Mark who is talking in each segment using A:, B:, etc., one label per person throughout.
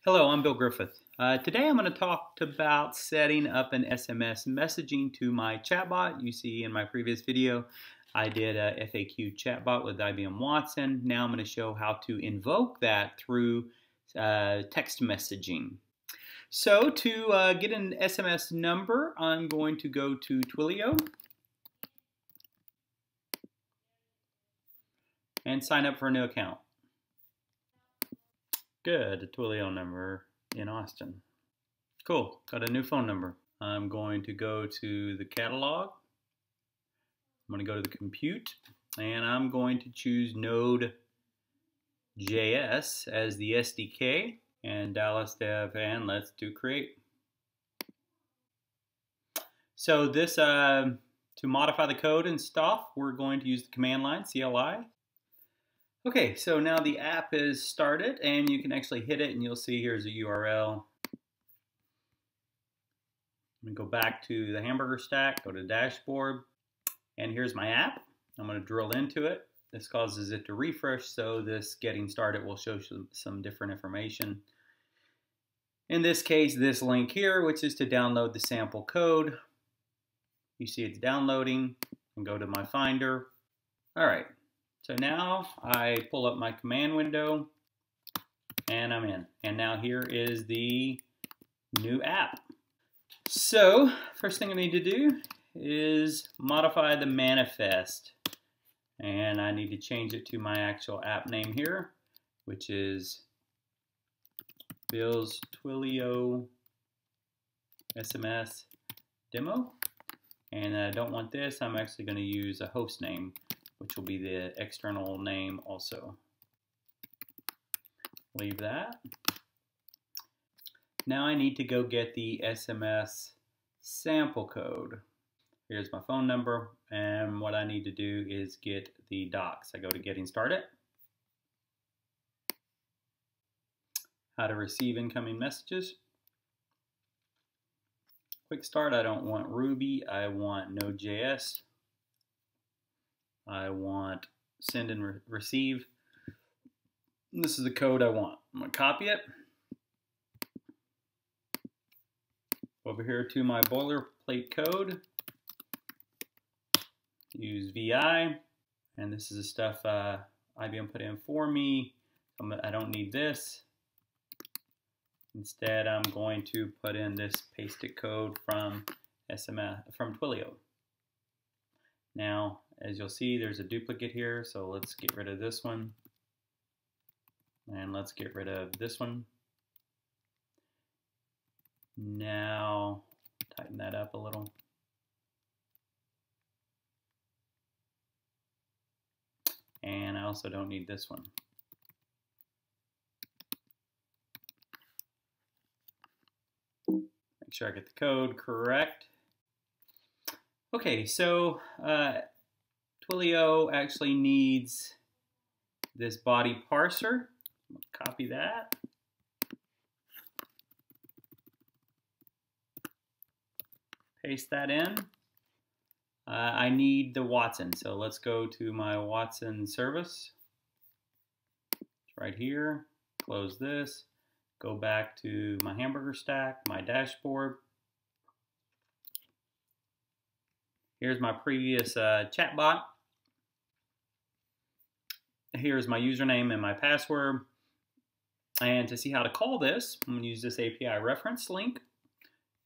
A: Hello, I'm Bill Griffith. Today I'm going to talk about setting up an SMS messaging to my chatbot. You see in my previous video, I did a FAQ chatbot with IBM Watson. Now I'm going to show how to invoke that through text messaging. So to get an SMS number, I'm going to go to Twilio and sign up for a new account. Good, a Twilio number in Austin. Cool, got a new phone number. I'm going to go to the catalog. I'm going to go to the compute, and I'm going to choose node.js as the SDK, and Dallas dev, and let's do create. So this, to modify the code and stuff, we're going to use the command line, CLI. Okay, so now the app is started, and you can actually hit it, and you'll see here's a URL. I'm going to go back to the hamburger stack, go to dashboard, and here's my app. I'm going to drill into it. This causes it to refresh, so this getting started will show some different information. In this case, this link here, which is to download the sample code. You see it's downloading, and go to my Finder. All right. So now I pull up my command window and I'm in. And now here is the new app. So first thing I need to do is modify the manifest. And I need to change it to my actual app name here, which is Bill's Twilio SMS demo. And I don't want this. I'm actually going to use a host name, which will be the external name also. Leave that. Now I need to go get the SMS sample code. Here's my phone number, and what I need to do is get the docs. I go to getting started. How to receive incoming messages. Quick start, I don't want Ruby, I want node.js. I want send and receive. And this is the code I want. I'm going to copy it over here to my boilerplate code. Use VI, and this is the stuff IBM put in for me. I don't need this. Instead, I'm going to put in this pasted code from Twilio. Now, as you'll see, there's a duplicate here, so let's get rid of this one. And let's get rid of this one. Now, tighten that up a little. And I also don't need this one. Make sure I get the code correct. Okay, so Twilio actually needs this body parser. Copy that. Paste that in. I need the Watson, so let's go to my Watson service. It's right here. Close this. Go back to my hamburger stack, my dashboard. Here's my previous chatbot. Here's my username and my password. And to see how to call this, I'm going to use this API reference link.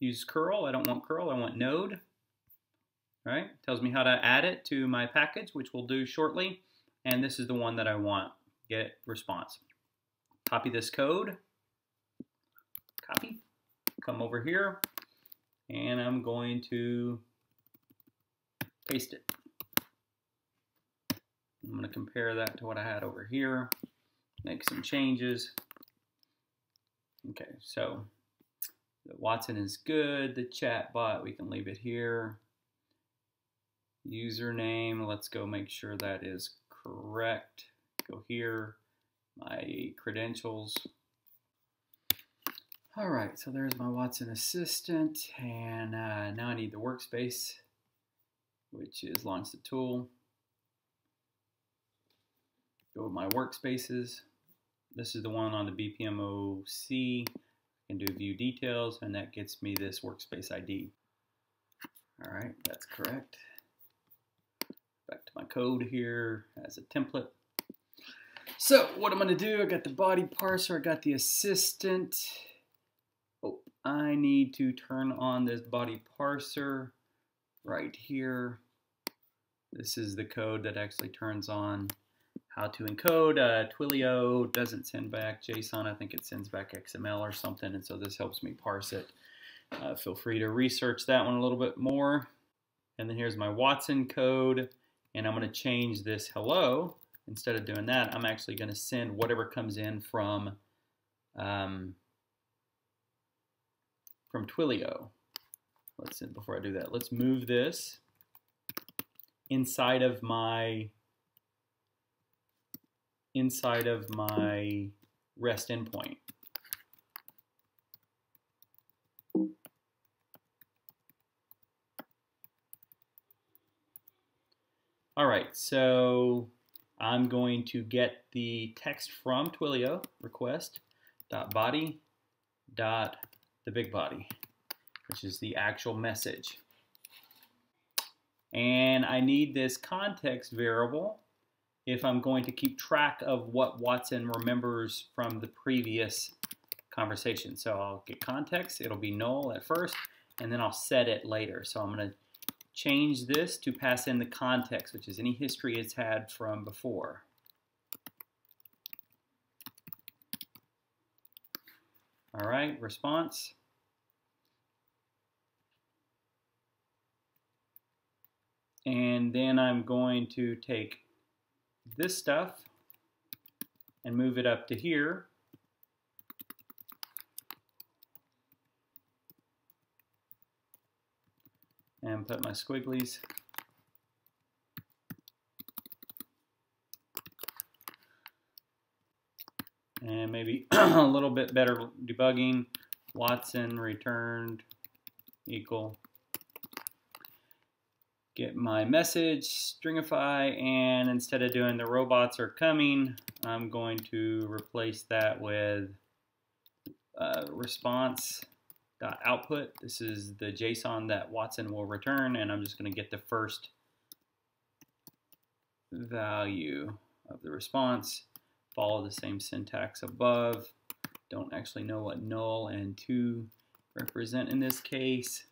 A: Use curl. I don't want curl. I want node. All right. Tells me how to add it to my package, which we'll do shortly. And this is the one that I want. Get response. Copy this code. Copy. Come over here. And I'm going to paste it. I'm going to compare that to what I had over here. Make some changes. Okay, so the Watson is good. The chatbot, we can leave it here. Username, let's go make sure that is correct. Go here, my credentials. All right, so there's my Watson assistant, and now I need the workspace, which is launch the tool. Go to my workspaces, This is the one on the BPMOC. I can do view details, and that gets me this workspace ID. All right, that's correct. Back to my code here as a template. So what I'm going to do, I got the body parser, I got the assistant. Oh, I need to turn on this body parser right here. This is the code that actually turns on how to encode. Twilio doesn't send back JSON. I think it sends back XML or something, and so this helps me parse it. Feel free to research that one a little bit more. And then here's my Watson code, and I'm going to change this hello. Instead of doing that, I'm actually going to send whatever comes in from Twilio. Let's see, before I do that, let's move this inside of my REST endpoint. All right, so I'm going to get the text from Twilio, request.body.thebigbody, which is the actual message. And I need this context variable if I'm going to keep track of what Watson remembers from the previous conversation. So I'll get context, it'll be null at first, and then I'll set it later. So I'm going to change this to pass in the context, which is any history it's had from before. All right, response. And then I'm going to take this stuff and move it up to here. And put my squigglies. And maybe a little bit better debugging. Watson returned equal. Get my message, stringify, and instead of doing the robots are coming, I'm going to replace that with response.output. This is the JSON that Watson will return, and I'm just going to get the first value of the response. Follow the same syntax above. Don't actually know what null and to represent in this case,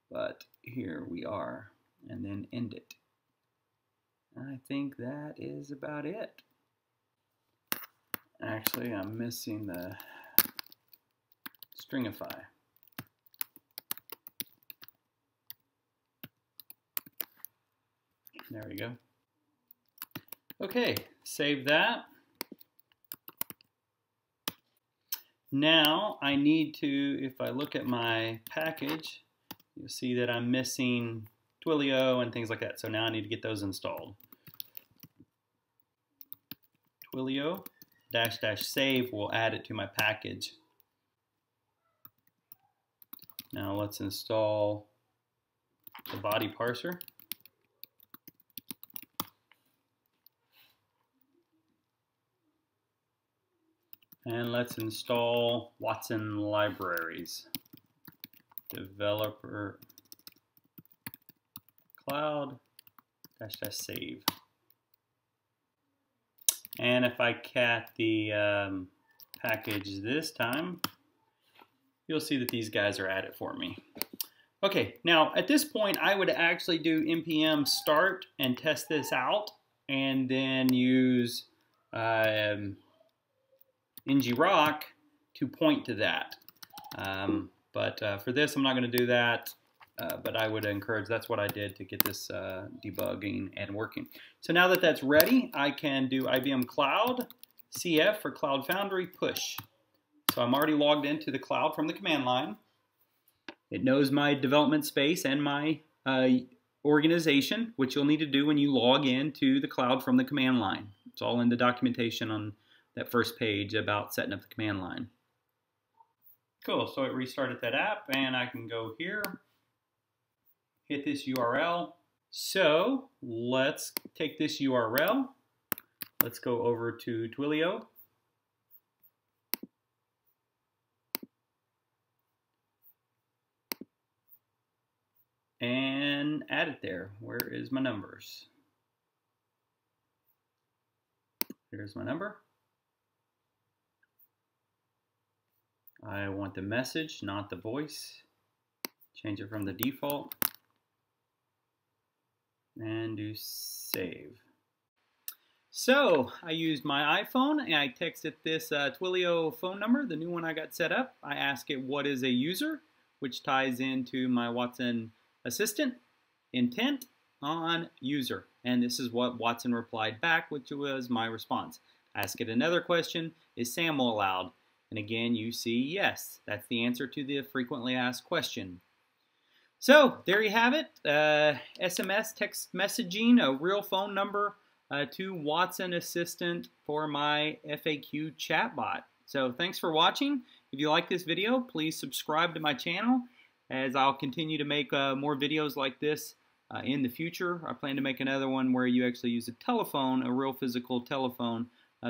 A: but here we are, and then end it. I think that is about it. Actually, I'm missing the stringify. There we go. Okay, save that. Now I need to, if I look at my package, you'll see that I'm missing Twilio and things like that. So now I need to get those installed. Twilio -- save will add it to my package. Now let's install the body parser. And let's install Watson libraries. Developer cloud -- save. And if I cat the package this time, you'll see that these guys are at it for me. Okay, now at this point I would actually do npm start and test this out, and then use ngrok to point to that. But for this, I'm not going to do that, but I would encourage, that's what I did to get this debugging and working. So now that that's ready, I can do IBM Cloud, CF for Cloud Foundry, push. So I'm already logged into the cloud from the command line. It knows my development space and my organization, which you'll need to do when you log into the cloud from the command line. It's all in the documentation on that first page about setting up the command line. Cool, so it restarted that app, and I can go here, hit this URL. So let's take this URL. Let's go over to Twilio, and add it there. Where is my numbers? Here's my number. I want the message, not the voice. Change it from the default. And do save. So I used my iPhone and I texted this Twilio phone number, the new one I got set up. I asked it what is a user, which ties into my Watson assistant. Intent on user. And this is what Watson replied back, which was my response. Ask it another question, is SAML allowed? And again, you see yes. That's the answer to the frequently asked question. So there you have it. SMS text messaging, a real phone number to Watson Assistant for my FAQ chatbot. So thanks for watching. If you like this video, please subscribe to my channel as I'll continue to make more videos like this in the future. I plan to make another one where you actually use a telephone, a real physical telephone,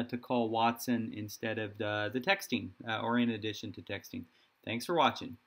A: to call Watson instead of the texting or in addition to texting. Thanks for watching.